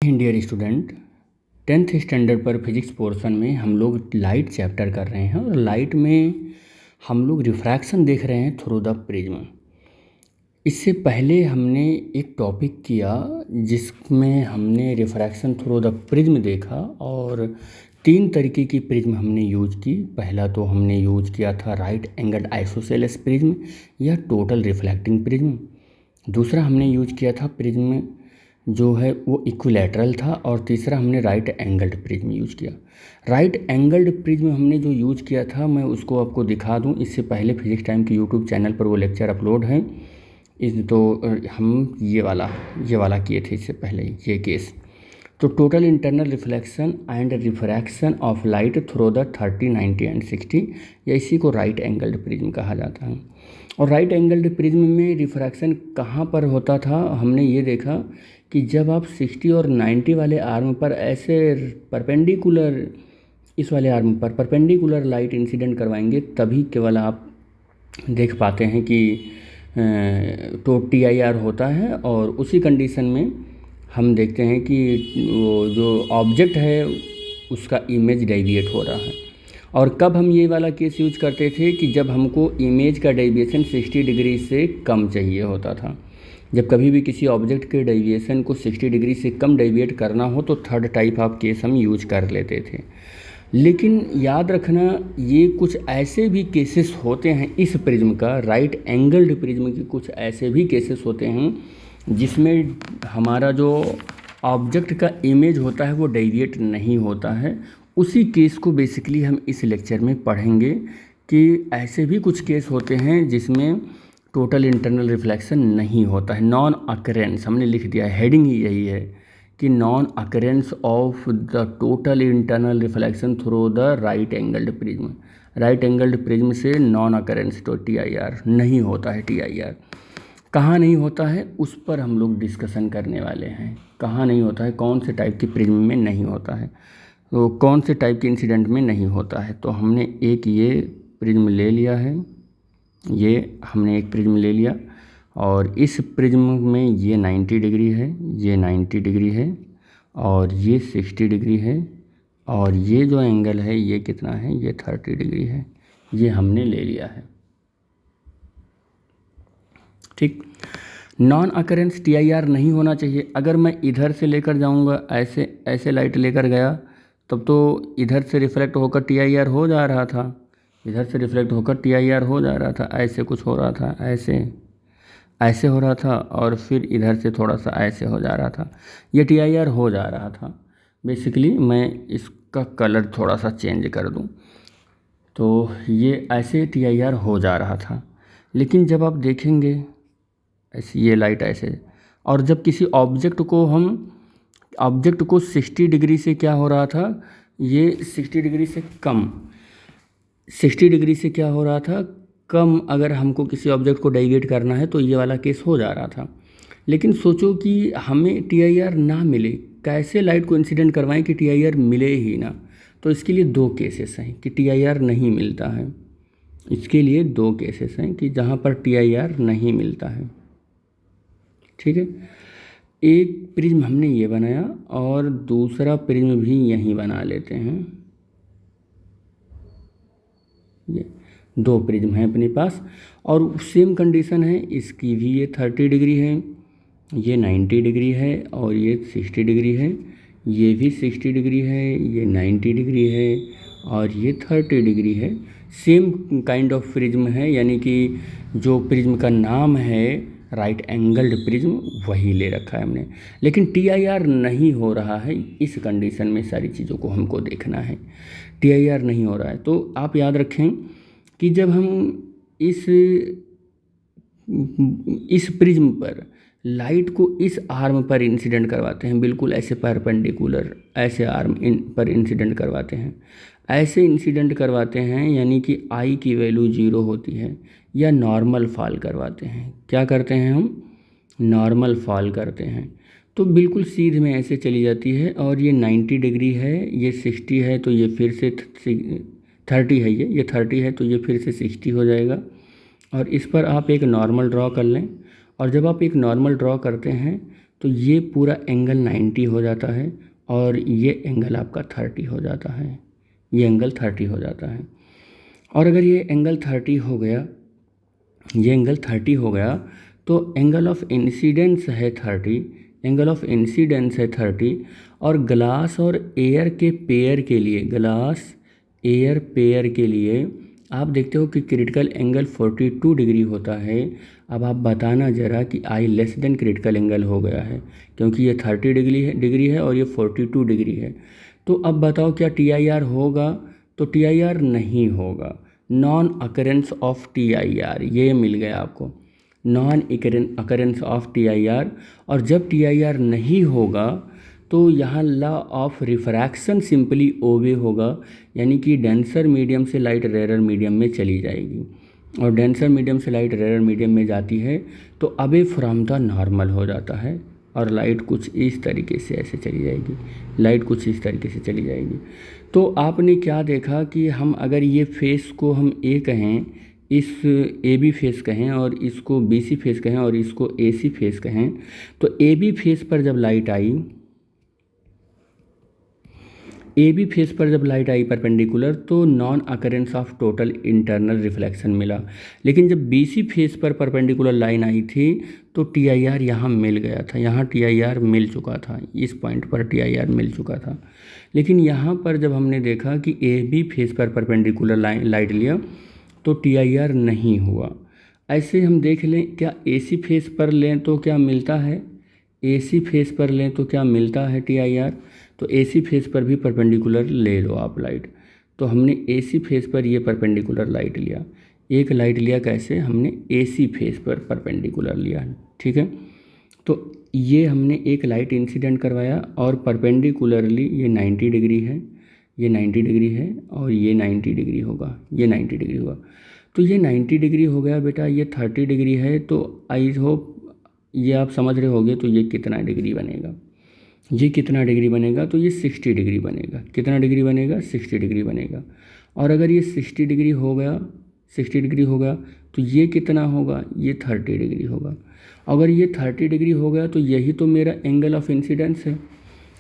Dear student, 10th standard पर physics portion में हम लोग लाइट चैप्टर कर रहे हैं और लाइट में हम लोग रिफ्रैक्शन देख रहे हैं थ्रू द प्रिज्म। इससे पहले हमने एक टॉपिक किया जिसमें हमने रिफ्रैक्शन थ्रू द प्रिज्म देखा और 3 तरीके की प्रिज्म हमने यूज की। पहला तो हमने यूज किया था राइट एंगल्ड आइसोसेलेस प्रिज्म या टोटल रिफ्लेक्टिंग प्रिज्म। दूसरा हमने यूज किया था प्रिज्म जो है वो इक्विलैटरल था और तीसरा हमने राइट एंगल्ड प्रिज्म यूज किया। राइट एंगल्ड प्रिज्म हमने जो यूज किया था मैं उसको आपको दिखा दूं। इससे पहले फिजिक्स टाइम के यूट्यूब चैनल पर वो लेक्चर अपलोड है। हम ये वाला किए थे इससे पहले ये केस। तो total internal reflection and refraction of light through the 30, 90 and 60 या इसी को राइट एंगल्ड प्रिज्म कहा जाता है। और राइट एंगल्ड प्रिज्म में रिफ्रैक्शन कहाँ पर होता था, हमने ये देखा कि जब आप 60 और 90 वाले आर्म पर ऐसे परपेंडिकुलर इस वाले आर्म पर परपेंडिकुलर लाइट इंसिडेंट करवाएंगे तभी केवल आप देख पाते हैं कि तो TIR होता है। और उसी कंडीशन में हम देखते हैं कि वो जो ऑब्जेक्ट है उसका इमेज डेविएट हो रहा है। और कब हम ये वाला केस यूज करते थे कि जब हमको इमेज का डेविएशन 60 डिग्री से कम चाहिए होता था। जब कभी भी किसी ऑब्जेक्ट के डेविएशन को 60 डिग्री से कम डेविएट करना हो तो थर्ड टाइप ऑफ केस हम यूज कर लेते थे। लेकिन याद रखना ये कुछ ऐसे भी केसेस होते हैं इस प्रिज्म का, राइट एंगल्ड प्रिज्म के कुछ ऐसे भी केसेस होते हैं जिसमें हमारा जो ऑब्जेक्ट का इमेज होता है वो डेविएट नहीं होता है। उसी केस को बेसिकली हम इस लेक्चर में पढ़ेंगे कि ऐसे भी कुछ केस होते हैं जिसमें टोटल इंटरनल रिफ्लेक्शन नहीं होता है। नॉन अकरेंस हमने लिख दिया है, हेडिंग ही यही है कि non occurrence of the total internal reflection through the right angled prism. Right angled prism से नॉन अकरेंस तो TIR नहीं होता है। TIR कहाँ नहीं होता है उस पर हम लोग डिस्कशन करने वाले हैं। कहाँ नहीं होता है, कौन से टाइप की प्रिज्म में नहीं होता है, तो कौन से टाइप के इंसिडेंट में नहीं होता है। तो हमने एक ये प्रिज्म ले लिया है, ये हमने एक प्रिज्म ले लिया और इस प्रिज्म में ये 90 डिग्री है, ये 90 डिग्री है और ये 60 डिग्री है और ये जो एंगल है ये कितना है, ये 30 डिग्री है। ये हमने ले लिया है, ठीक। नॉन अकरेंस TIR नहीं होना चाहिए। अगर मैं इधर से लेकर जाऊंगा, ऐसे लाइट लेकर गया तब तो इधर से रिफ्लेक्ट होकर TIR हो जा रहा था, इधर से रिफ्लेक्ट होकर TIR हो जा रहा था, ऐसे कुछ हो रहा था, ऐसे हो रहा था और फिर इधर से थोड़ा सा ऐसे हो जा रहा था, ये TIR हो जा रहा था। बेसिकली मैं इसका कलर थोड़ा सा चेंज कर दूं तो ये ऐसे TIR हो जा रहा था। लेकिन जब आप देखेंगे ऐसे ये लाइट ऐसे, और जब किसी ऑब्जेक्ट को 60 डिग्री से क्या हो रहा था, ये 60 डिग्री से कम, 60 डिग्री से क्या हो रहा था कम, अगर हमको किसी ऑब्जेक्ट को डेविएट करना है तो ये वाला केस हो जा रहा था। लेकिन सोचो कि हमें TIR ना मिले, कैसे लाइट को इंसिडेंट करवाएं कि TIR मिले ही ना। तो इसके लिए 2 केसेस हैं कि TIR नहीं मिलता है। इसके लिए 2 केसेस हैं कि जहाँ पर TIR नहीं मिलता है, ठीक है। एक प्रिज्म हमने ये बनाया और दूसरा प्रिज्म भी यहीं बना लेते हैं। ये 2 प्रिज्म हैं अपने पास और सेम कंडीशन है, इसकी भी ये 30 डिग्री है, ये 90 डिग्री है और ये 60 डिग्री है, ये भी 60 डिग्री है, ये 90 डिग्री है और ये 30 डिग्री है। सेम काइंड ऑफ प्रिज्म है, यानी कि जो प्रिज्म का नाम है राइट एंगल्ड प्रिज्म वही ले रखा है हमने। लेकिन TIR नहीं हो रहा है, इस कंडीशन में सारी चीज़ों को हमको देखना है। TIR नहीं हो रहा है तो आप याद रखें कि जब हम इस प्रिज्म पर लाइट को इस आर्म पर इंसिडेंट करवाते हैं, बिल्कुल ऐसे परपेंडिकुलर ऐसे आर्म पर इंसिडेंट करवाते हैं, ऐसे इंसिडेंट करवाते हैं यानी कि I की वैल्यू 0 होती है, या नॉर्मल फॉल करवाते हैं। क्या करते हैं हम, नॉर्मल फॉल करते हैं तो बिल्कुल सीधे में ऐसे चली जाती है। और ये 90 डिग्री है, ये 60 है तो ये फिर से 30 है, ये 30 है तो ये फिर से 60 हो जाएगा। और इस पर आप एक नॉर्मल ड्रॉ कर लें और जब आप एक नॉर्मल ड्रॉ करते हैं तो ये पूरा एंगल 90 हो जाता है और ये एंगल आपका 30 हो जाता है, ये एंगल 30 हो जाता है। और अगर ये एंगल 30 हो गया, ये एंगल 30 हो गया तो एंगल ऑफ इंसिडेंस है 30, एंगल ऑफ इंसिडेंस है 30। और ग्लास और एयर के पेयर के लिए, ग्लास एयर पेयर के लिए आप देखते हो कि क्रिटिकल एंगल 42 डिग्री होता है। अब आप बताना ज़रा कि आई लेस देन क्रिटिकल एंगल हो गया है, क्योंकि ये 30 डिग्री है और ये 42 डिग्री है। तो अब बताओ क्या TIR होगा? तो TIR नहीं होगा, नॉन अकरेंस ऑफ TIR, ये मिल गया आपको, नॉन अकरेंस ऑफ TIR। और जब TIR नहीं होगा तो यहाँ लॉ ऑफ रिफ्रैक्शन सिंपली ओबे होगा, यानी कि डेंसर मीडियम से लाइट रेयर मीडियम में चली जाएगी, और डेंसर मीडियम से लाइट रेयर मीडियम में जाती है तो अवे फ्रॉम द नॉर्मल हो जाता है, और लाइट कुछ इस तरीके से ऐसे चली जाएगी, लाइट कुछ इस तरीके से चली जाएगी। तो आपने क्या देखा कि हम अगर ये फेस को हम ए कहें, इस AB फेस कहें, और इसको BC फेस कहें, और इसको AC फेस कहें, तो AB फेस पर जब लाइट आई, AB फेस पर जब लाइट आई परपेंडिकुलर, तो non occurrence of total internal reflection मिला। लेकिन जब BC फेस पर परपेंडिकुलर लाइन आई थी तो TIR यहाँ मिल गया था, यहाँ TIR मिल चुका था, इस पॉइंट पर TIR मिल चुका था। लेकिन यहाँ पर जब हमने देखा कि AB फेस पर परपेंडिकुलर लाइट लिया तो TIR नहीं हुआ। ऐसे हम देख लें, क्या AC फेस पर लें तो क्या मिलता है, AC फेस पर लें तो क्या मिलता है TIR? तो AC फेस पर भी परपेंडिकुलर ले लो आप लाइट। तो हमने AC फेस पर ये परपेंडिकुलर लाइट लिया, एक लाइट लिया, कैसे? हमने AC फेस पर परपेंडिकुलर लिया, ठीक है। तो ये हमने एक लाइट इंसिडेंट करवाया और परपेंडिकुलरली ये 90 डिग्री है, ये 90 डिग्री है, और ये 90 डिग्री होगा, ये 90 डिग्री होगा। तो ये 90 डिग्री हो गया बेटा, ये 30 डिग्री है। तो आई होप ये आप समझ रहे होगे। तो ये कितना डिग्री बनेगा, ये कितना डिग्री बनेगा? तो ये 60 डिग्री बनेगा। कितना डिग्री बनेगा? 60 डिग्री बनेगा। और अगर ये 60 डिग्री हो गया, 60 डिग्री हो गया तो ये कितना होगा? ये 30 डिग्री होगा। अगर ये 30 डिग्री हो गया तो यही तो मेरा एंगल ऑफ इंसिडेंस है।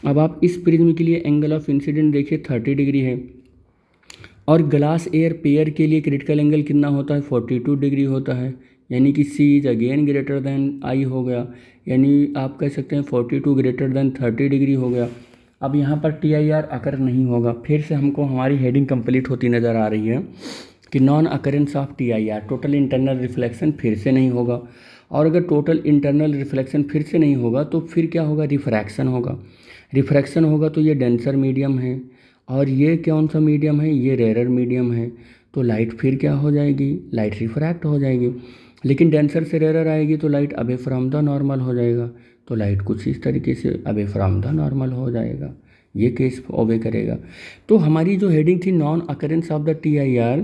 अब आप इस प्रिज्म के लिए एंगल ऑफ इंसिडेंस देखिए 30 डिग्री है, और ग्लास एयर पेयर के लिए क्रिटिकल एंगल कितना होता है? 42 डिग्री होता है, यानी कि C is again greater than I हो गया, यानी आप कह सकते हैं 42 ग्रेटर देन 30 डिग्री हो गया। अब यहाँ पर TIR अकर नहीं होगा। फिर से हमको हमारी हेडिंग कंप्लीट होती नज़र आ रही है कि non occurrence of TIR, total internal reflection फिर से नहीं होगा। और अगर टोटल इंटरनल रिफ्लेक्शन फिर से नहीं होगा तो फिर क्या होगा? रिफ्रैक्शन होगा। रिफ्रैक्शन होगा तो ये डेंसर मीडियम है, और ये कौन सा मीडियम है? ये रेयर मीडियम है। तो लाइट फिर क्या हो जाएगी? लाइट रिफ्रैक्ट हो जाएगी। लेकिन डेंसर से रेयर आएगी तो light away from the normal हो जाएगा, तो लाइट कुछ इस तरीके से अवे फ्रॉम द नॉर्मल हो जाएगा, ये केस ओबे करेगा। तो हमारी जो हेडिंग थी non occurrence of the TIR,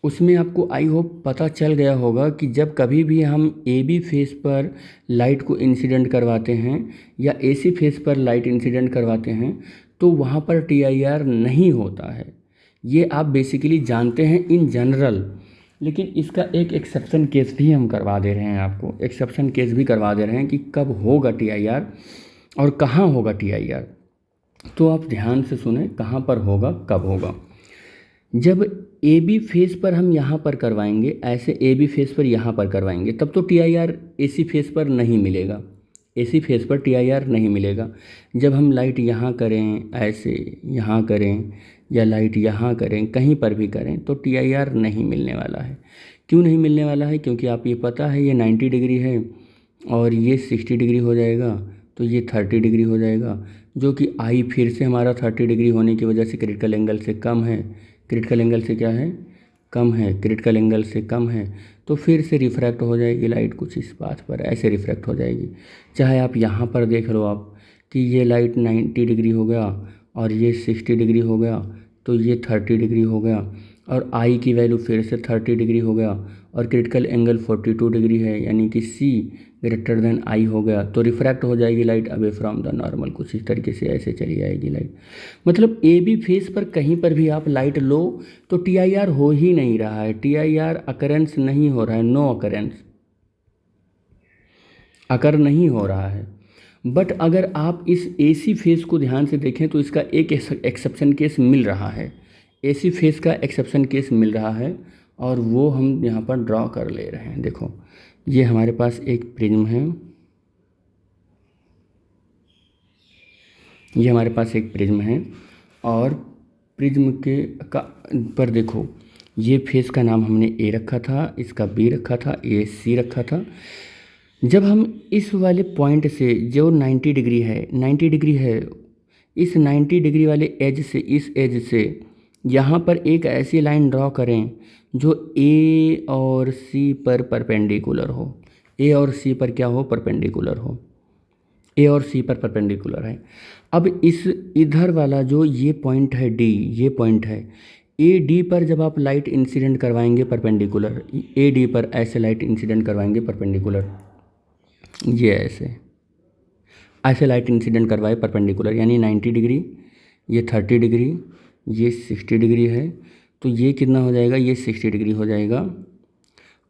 उसमें आपको आई होप पता चल गया होगा कि जब कभी भी हम AB फेस पर लाइट को इंसिडेंट करवाते हैं या AC फेस पर लाइट इंसिडेंट करवाते हैं तो वहाँ पर TIR नहीं होता है। ये आप बेसिकली जानते हैं इन जनरल, लेकिन इसका एक एक्सेप्शन केस भी हम करवा दे रहे हैं आपको, एक्सेप्शन केस भी करवा दे रहे हैं कि कब होगा TIR और कहाँ होगा TIR। तो आप ध्यान से सुने, कहाँ पर होगा, कब होगा। जब AB फेस पर हम यहाँ पर करवाएंगे, ऐसे AB फेस पर यहाँ पर करवाएंगे, तब तो TIR AC फेस पर नहीं मिलेगा, AC फेस पर TIR नहीं मिलेगा। जब हम लाइट यहाँ करें, ऐसे यहाँ करें, या लाइट यहाँ करें, कहीं पर भी करें, तो TIR नहीं मिलने वाला है। क्यों नहीं मिलने वाला है? क्योंकि आप ये पता है ये 90 डिग्री है और ये 60 डिग्री हो जाएगा, तो ये 30 डिग्री हो जाएगा, जो कि I फिर से हमारा 30 डिग्री होने की वजह से क्रिटिकल एंगल से कम है। क्रिटिकल एंगल से क्या है? कम है, क्रिटिकल एंगल से कम है, तो फिर से रिफ्रैक्ट हो जाएगी लाइट कुछ इस बात पर, ऐसे रिफ्रैक्ट हो जाएगी। चाहे आप यहाँ पर देख लो आप कि ये लाइट 90 डिग्री हो गया और ये 60 डिग्री हो गया, तो ये 30 डिग्री हो गया, और I की वैल्यू फिर से 30 डिग्री हो गया, और क्रिटिकल एंगल 42 डिग्री है, यानी कि C ग्रेटर देन I हो गया, तो रिफ्रैक्ट हो जाएगी light away from the normal, कुछ इस तरीके से ऐसे चली जाएगी लाइट। मतलब AB फेस पर कहीं पर भी आप लाइट लो तो TIR हो ही नहीं रहा है, TIR अकरेंस नहीं हो रहा है, नो अकरेंस, अकर नहीं हो रहा है। बट अगर आप इस AC फेस को ध्यान से देखें तो इसका एक एक्सेप्शन केस मिल रहा है, AC फेस का एक्सेप्शन केस मिल रहा है, और वो हम यहाँ पर ड्रॉ कर ले रहे हैं। देखो ये हमारे पास एक प्रिज्म है, ये हमारे पास एक प्रिज्म है, और प्रिज्म के का पर देखो ये फेस का नाम हमने A रखा था, इसका B रखा था, ये C रखा था। जब हम इस वाले पॉइंट से जो 90 डिग्री है, 90 डिग्री है, इस 90 डिग्री वाले एज से, इस एज से यहाँ पर एक ऐसी लाइन ड्रॉ करें जो A और C पर परपेंडिकुलर हो, A और C पर क्या हो, परपेंडिकुलर हो, A और C पर परपेंडिकुलर है। अब इस इधर वाला जो ये पॉइंट है D, ये पॉइंट है AD पर जब आप लाइट इंसिडेंट करवाएंगे परपेंडिकुलर, AD पर ऐसे लाइट इंसिडेंट करवाएंगे परपेंडिकुलर, ये ऐसे लाइट इंसिडेंट करवाए परपेंडिकुलर, यानी 90 डिग्री, ये 30 डिग्री, ये 60 डिग्री है, तो ये कितना हो जाएगा, ये 60 डिग्री हो जाएगा,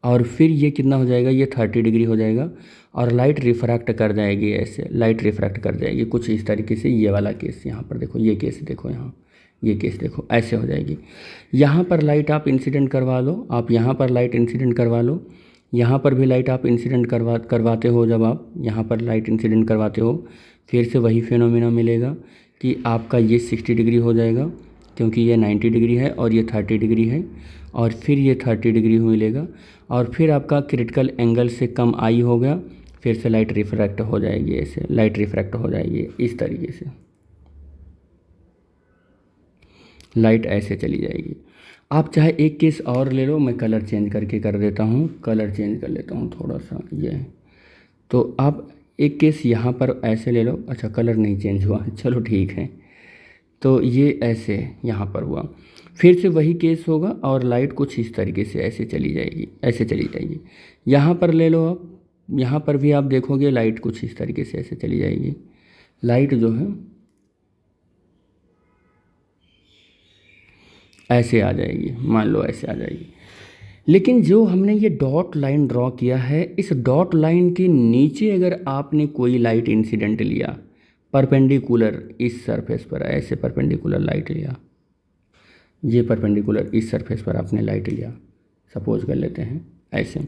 और फिर ये कितना हो जाएगा, ये 30 डिग्री हो जाएगा, और लाइट रिफ्रैक्ट कर जाएगी, ऐसे लाइट रिफ्रैक्ट कर जाएगी कुछ इस तरीके से। ये वाला केस यहाँ पर देखो, ये केस देखो, यहाँ ये केस देखो, ऐसे हो जाएगी। यहाँ पर लाइट आप इंसिडेंट करवा लो, आप यहाँ पर लाइट इंसिडेंट करवा लो, यहाँ पर भी लाइट आप इंसिडेंट करवाते हो, जब आप यहाँ पर लाइट इंसिडेंट करवाते हो फिर से वही फिनोमिना मिलेगा कि आपका ये 60 डिग्री हो जाएगा, क्योंकि ये 90 डिग्री है और ये 30 डिग्री है, और फिर ये 30 डिग्री मिलेगा, और फिर आपका क्रिटिकल एंगल से कम आई हो गया, फिर से लाइट रिफ्रैक्ट हो जाएगी, ऐसे लाइट रिफ्रैक्ट हो जाएगी इस तरीके से, लाइट ऐसे चली जाएगी। आप चाहे एक केस और ले लो, मैं कलर चेंज करके कर देता हूँ, कलर चेंज कर लेता हूँ थोड़ा सा, ये तो आप एक केस यहाँ पर ऐसे ले लो, अच्छा कलर नहीं चेंज हुआ, चलो ठीक है, तो ये ऐसे यहाँ पर हुआ, फिर से वही केस होगा और लाइट कुछ इस तरीके से ऐसे चली जाएगी, ऐसे चली जाएगी। यहाँ पर ले लो आप, यहाँ पर भी आप देखोगे लाइट कुछ इस तरीके से ऐसे चली जाएगी, लाइट जो है ऐसे आ जाएगी, मान लो ऐसे आ जाएगी। लेकिन जो हमने ये डॉट लाइन ड्रॉ किया है, इस डॉट लाइन के नीचे अगर आपने कोई लाइट इंसिडेंट लिया परपेंडिकुलर इस सरफेस पर, ऐसे परपेंडिकुलर लाइट लिया, ये परपेंडिकुलर इस सरफेस पर आपने लाइट लिया, सपोज कर लेते हैं ऐसे,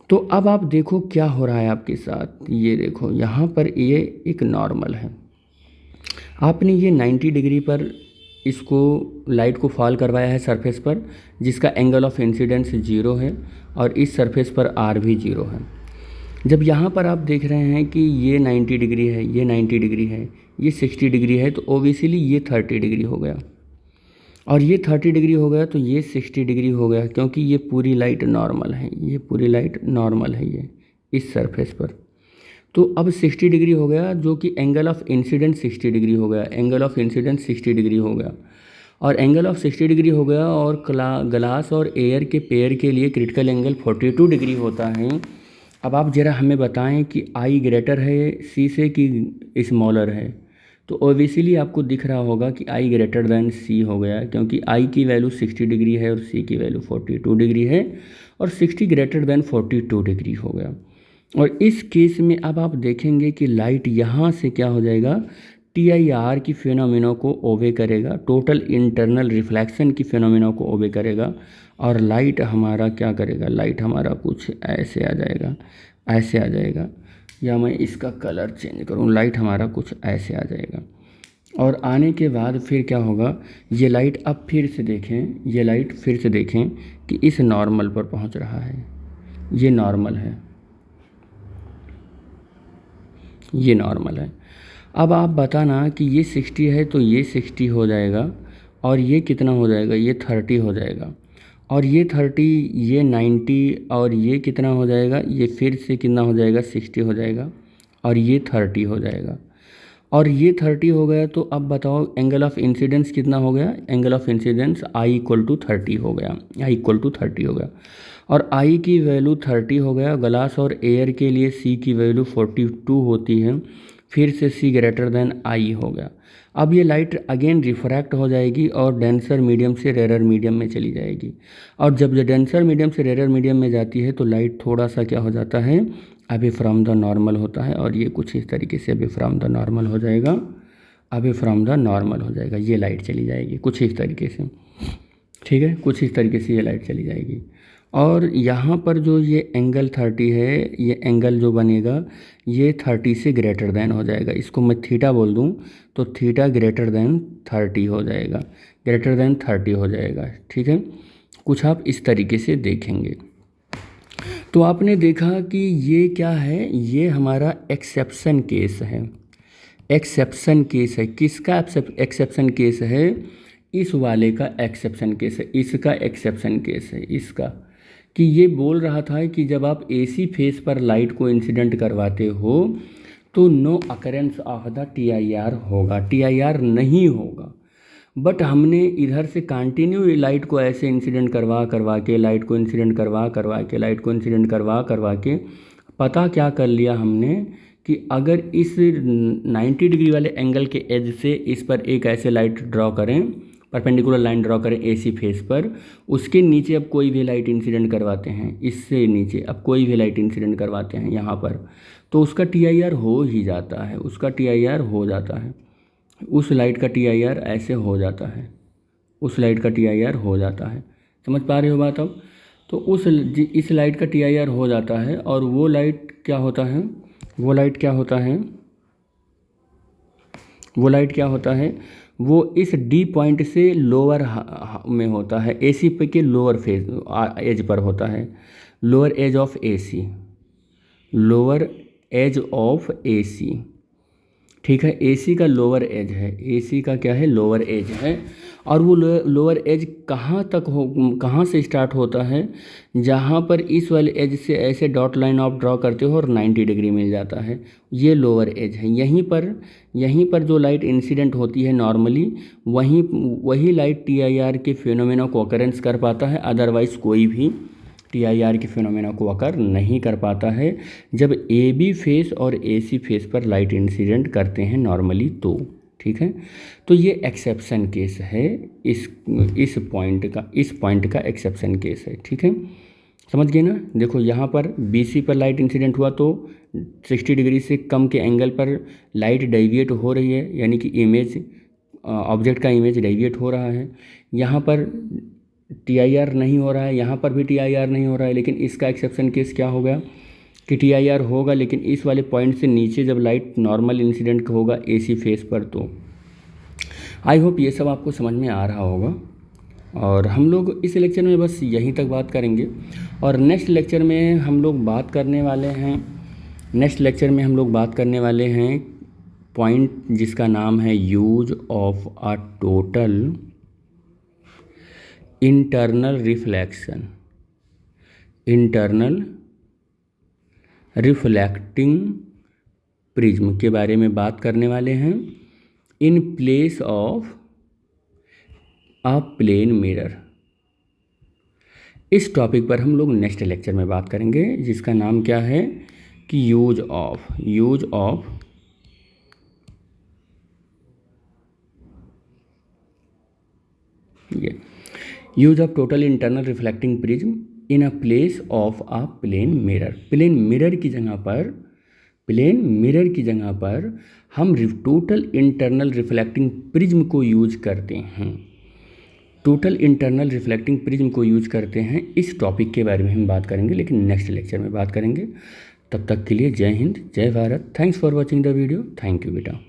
तो अब आप देखो क्या हो रहा है आपके साथ। ये देखो यहाँ पर ये एक नॉर्मल है, आपने ये 90 डिग्री पर इसको लाइट को फॉल करवाया है सरफेस पर, जिसका एंगल ऑफ इंसिडेंस 0 है, और इस सरफेस पर R भी 0 है। जब यहाँ पर आप देख रहे हैं कि ये 90 डिग्री है, ये 90 डिग्री है, ये 60 डिग्री है, तो ओबियसली ये 30 डिग्री हो गया, और ये 30 डिग्री हो गया, तो ये 60 डिग्री हो गया, क्योंकि ये पूरी लाइट नॉर्मल है, ये पूरी लाइट नॉर्मल है ये इस सरफेस पर। तो अब 60 डिग्री हो गया, जो कि एंगल ऑफ इंसिडेंस 60 डिग्री हो गया, एंगल ऑफ इंसिडेंस 60 डिग्री हो गया, और एंगल ऑफ 60 डिग्री हो गया, और ग्लास और एयर के पेयर के लिए क्रिटिकल एंगल 42 डिग्री होता है। अब आप ज़रा हमें बताएं कि I ग्रेटर है C से कि स्मॉलर है, तो ओबियसली आपको दिख रहा होगा कि I ग्रेटर दैन C हो गया, क्योंकि I की वैल्यू 60 डिग्री है और C की वैल्यू 42 डिग्री है, और 60 ग्रेटर दैन 42 डिग्री हो गया। और इस केस में अब आप देखेंगे कि लाइट यहाँ से क्या हो जाएगा, TIR की फिनोमिना को ओबे करेगा, टोटल इंटरनल रिफ्लेक्शन की फिनोमिना को ओबे करेगा, और लाइट हमारा क्या करेगा, लाइट हमारा कुछ ऐसे आ जाएगा, ऐसे आ जाएगा, या मैं इसका कलर चेंज करूँ, लाइट हमारा कुछ ऐसे आ जाएगा। और आने के बाद फिर क्या होगा, ये लाइट अब फिर से देखें, ये लाइट फिर से देखें कि इस नॉर्मल पर पहुँच रहा है, ये नॉर्मल है, ये नॉर्मल है। अब आप बताना कि ये 60 है तो ये 60 हो जाएगा, और ये कितना हो जाएगा, ये 30 हो जाएगा, और ये 30, ये 90, और ये कितना हो जाएगा, ये फिर से कितना हो जाएगा, 60 हो जाएगा, और ये 30 हो जाएगा, और ये 30 हो गया। तो अब बताओ एंगल ऑफ इंसिडेंस कितना हो गया, एंगल ऑफ इंसिडेंस I = 30 हो गया, I = 30 हो गया, और I की वैल्यू 30 हो गया। ग्लास और एयर के लिए C की वैल्यू 42 होती है, फिर से C ग्रेटर देन I हो गया। अब ये लाइट अगेन रिफ्रैक्ट हो जाएगी और डेंसर मीडियम से रेयर मीडियम में चली जाएगी। और जब ये डेंसर मीडियम से रेयर मीडियम में जाती है तो लाइट थोड़ा सा क्या हो जाता है, अवे फ्रॉम द नॉर्मल होता है। और ये कुछ इस तरीके से अवे फ्रॉम द नॉर्मल हो जाएगा, अवे फ्रॉम द नॉर्मल हो जाएगा, ये लाइट चली जाएगी कुछ इस तरीके से। ठीक है, कुछ इस तरीके से ये लाइट चली जाएगी। और यहाँ पर जो ये एंगल 30 है, ये एंगल जो बनेगा ये 30 से ग्रेटर देन हो जाएगा। इसको मैं थीटा बोल दूँ तो थीटा ग्रेटर देन 30 हो जाएगा, ग्रेटर देन 30 हो जाएगा। ठीक है, कुछ आप इस तरीके से देखेंगे। तो आपने देखा कि ये क्या है, ये हमारा एक्सेप्शन केस है। एक्सेप्शन केस है, किसका एक्सेप्शन केस है, इस वाले का एक्सेप्शन केस है, इसका एक्सेप्शन केस है इसका। कि ये बोल रहा था कि जब आप AC फेस पर लाइट को इंसिडेंट करवाते हो तो no occurrence of the TIR होगा, TIR नहीं होगा। बट हमने इधर से कंटिन्यू लाइट को ऐसे इंसिडेंट करवा के लाइट को इंसिडेंट करवा के लाइट को इंसिडेंट करवा के पता क्या कर लिया हमने कि अगर इस 90 डिग्री वाले एंगल के एज से इस पर एक ऐसे लाइट ड्रॉ करें, परपेंडिकुलर लाइन ड्रॉ करें AC फेस पर, उसके नीचे अब कोई भी लाइट इंसिडेंट करवाते हैं, इससे नीचे अब कोई भी लाइट इंसिडेंट करवाते हैं यहाँ पर, तो उसका TIR हो ही जाता है, उसका TIR हो जाता है, उस लाइट का TIR ऐसे हो जाता है, उस लाइट का TIR हो जाता है। समझ पा रहे हो बात अब? तो इस लाइट का TIR हो जाता है। और वो लाइट क्या होता है, वो लाइट क्या होता है, वो लाइट क्या होता है, वो इस D पॉइंट से लोअर में होता है, AC पे के लोअर फेज एज पर होता है, lower edge of AC, lower edge of AC। ठीक है, AC का लोअर एज है, AC का क्या है, लोअर एज है। और वो लोअर एज कहाँ से स्टार्ट होता है, जहाँ पर इस वाले एज से ऐसे डॉट लाइन आप ड्रॉ करते हो और 90 डिग्री मिल जाता है, ये लोअर एज है। यहीं पर जो लाइट इंसिडेंट होती है नॉर्मली, वही लाइट TIR के फिनोमेना को ऑकरेंस कर पाता है, अदरवाइज़ कोई भी TIR के फिनोमेना को अकर नहीं कर पाता है जब AB फेस और AC फेस पर लाइट इंसिडेंट करते हैं नॉर्मली तो। ठीक है, तो ये एक्सेप्शन केस है, इस पॉइंट का एक्सेप्शन केस है। ठीक है, समझ गए ना? देखो यहाँ पर BC पर लाइट इंसिडेंट हुआ तो 60 डिग्री से कम के एंगल पर लाइट डेविएट हो रही है, यानी कि इमेज, ऑब्जेक्ट का इमेज डेविएट हो रहा है। यहाँ पर TIR नहीं हो रहा है, यहाँ पर भी TIR नहीं हो रहा है, लेकिन इसका एक्सेप्शन केस क्या होगा कि TIR होगा, लेकिन इस वाले पॉइंट से नीचे जब लाइट नॉर्मल इंसिडेंट होगा AC फेस पर। तो आई होप ये सब आपको समझ में आ रहा होगा। और हम लोग इस लेक्चर में बस यहीं तक बात करेंगे, और नेक्स्ट लेक्चर में हम लोग बात करने वाले हैं पॉइंट जिसका नाम है use of a total internal reflecting prism के बारे में बात करने वाले हैं, in place of a plane mirror. इस टॉपिक पर हम लोग नेक्स्ट लेक्चर में बात करेंगे, जिसका नाम क्या है कि use of total internal reflecting prism in a place of a plane mirror. Plane mirror की जगह पर हम टोटल इंटरनल रिफ्लेक्टिंग प्रिज्म को यूज करते हैं, इस टॉपिक के बारे में हम बात करेंगे, लेकिन नेक्स्ट लेक्चर में बात करेंगे। तब तक के लिए जय हिंद, जय Bharat. Thanks for watching the video. Thank you बेटा।